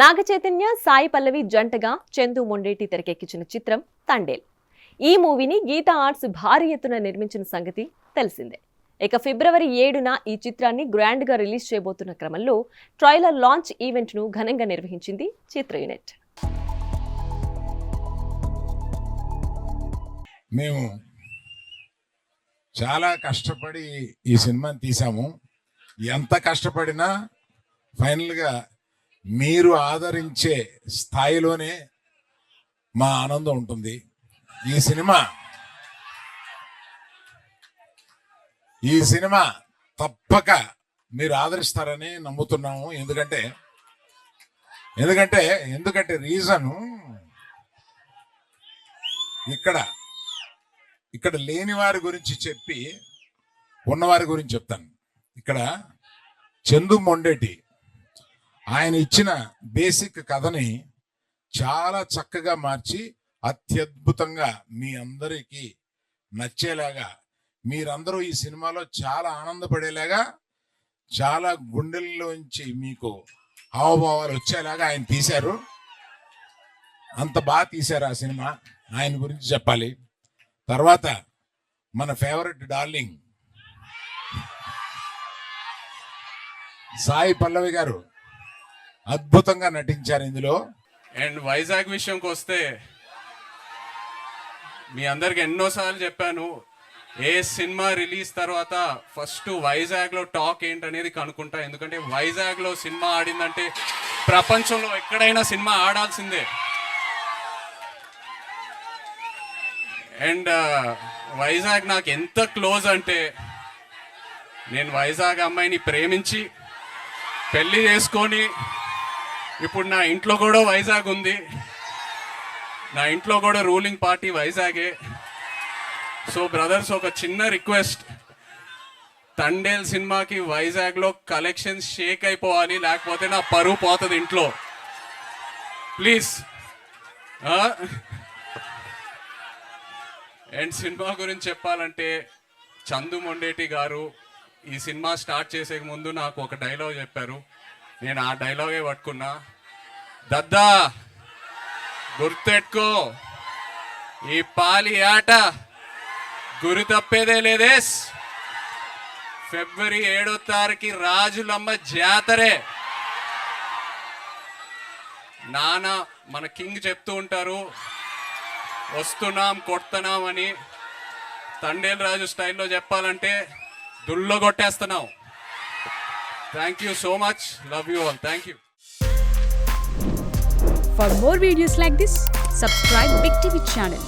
నాగ చైతన్య సాయి పల్లవి జంటగా చందు మొండేటి తెరకెక్కించిన చిత్రం తండేల్. ఈ మూవీని గీతా ఆర్ట్స్ భారీ ఎత్తున నిర్మించిన సంగతి తెలిసిందే. ఇక ఫిబ్రవరి 7న ఈ చిత్రాన్ని గ్రాండ్ గా రిలీజ్ చేయబోతున్న క్రమంలో ట్రైలర్ లాంచ్ ఈవెంట్ ను ఘనంగా నిర్వహించింది చిత్ర యూనిట్. మేము చాలా కష్టపడి ఈ సినిమాని తీసాము. ఎంత కష్టపడినా ఫైనల్గా మీరు ఆదరించే స్థాయిలోనే మా ఆనందం ఉంటుంది. ఈ సినిమా తప్పక మీరు ఆదరిస్తారని నమ్ముతున్నాము. ఎందుకంటే రీజను ఇక్కడ లేని వారి గురించి చెప్పి ఉన్నవారి గురించి చెప్తాను. ఇక్కడ చందు మొండేటి ఆయన ఇచ్చిన బేసిక్ కథని చాలా చక్కగా మార్చి అత్యద్భుతంగా మీ అందరికీ నచ్చేలాగా, మీరందరూ ఈ సినిమాలో చాలా ఆనందపడేలాగా, చాలా గుండెల్లోంచి మీకు హావభావాలు వచ్చేలాగా ఆయన తీశారు. అంత బాగా తీశారు ఆ సినిమా. ఆయన గురించి చెప్పాలి. తర్వాత మన ఫేవరెట్ డార్లింగ్ సాయి పల్లవి గారు అద్భుతంగా నటించారు ఇందులో. అండ్ వైజాగ్ విషయంకి వస్తే, మీ అందరికి ఎన్నోసార్లు చెప్పాను, ఏ సినిమా రిలీజ్ తర్వాత ఫస్ట్ వైజాగ్లో టాక్ ఏంటనేది కనుక్కుంటా. ఎందుకంటే వైజాగ్లో సినిమా ఆడిందంటే ప్రపంచంలో ఎక్కడైనా సినిమా ఆడాల్సిందే. అండ్ వైజాగ్ నాకు ఎంత క్లోజ్ అంటే, నేను వైజాగ్ అమ్మాయిని ప్రేమించి పెళ్లి చేసుకొని ఇప్పుడు నా ఇంట్లో కూడా వైజాగ్ ఉంది. నా ఇంట్లో కూడా రూలింగ్ పార్టీ వైజాగే. సో బ్రదర్స్, ఒక చిన్న రిక్వెస్ట్, తండేల్ సినిమాకి వైజాగ్లో కలెక్షన్స్ షేక్ అయిపోవాలి, లేకపోతే నా పరువు పోతుంది ఇంట్లో. ప్లీజ్. అండ్ సినిమా గురించి చెప్పాలంటే, చందు మొండేటి గారు ఈ సినిమా స్టార్ట్ చేసే ముందు నాకు ఒక డైలాగ్ చెప్పారు. నేను ఆ డైలాగే పట్టుకున్నా. దద్దా, గుర్తెట్టుకో, ఈ పాలి ఆట గురి తప్పేదే లేదేస్. ఫిబ్రవరి 7వ తారీఖు రాజులమ్మ జాతరే. నాన్న మన కింగ్ చెప్తూ ఉంటారు, వస్తున్నాం కొడుతున్నాం అని. తండేల్ రాజు స్టైల్లో చెప్పాలంటే దుల్లో కొట్టేస్తున్నాం. Thank you so much. Love you all. Thank you. For more videos like this, subscribe Big TV channel.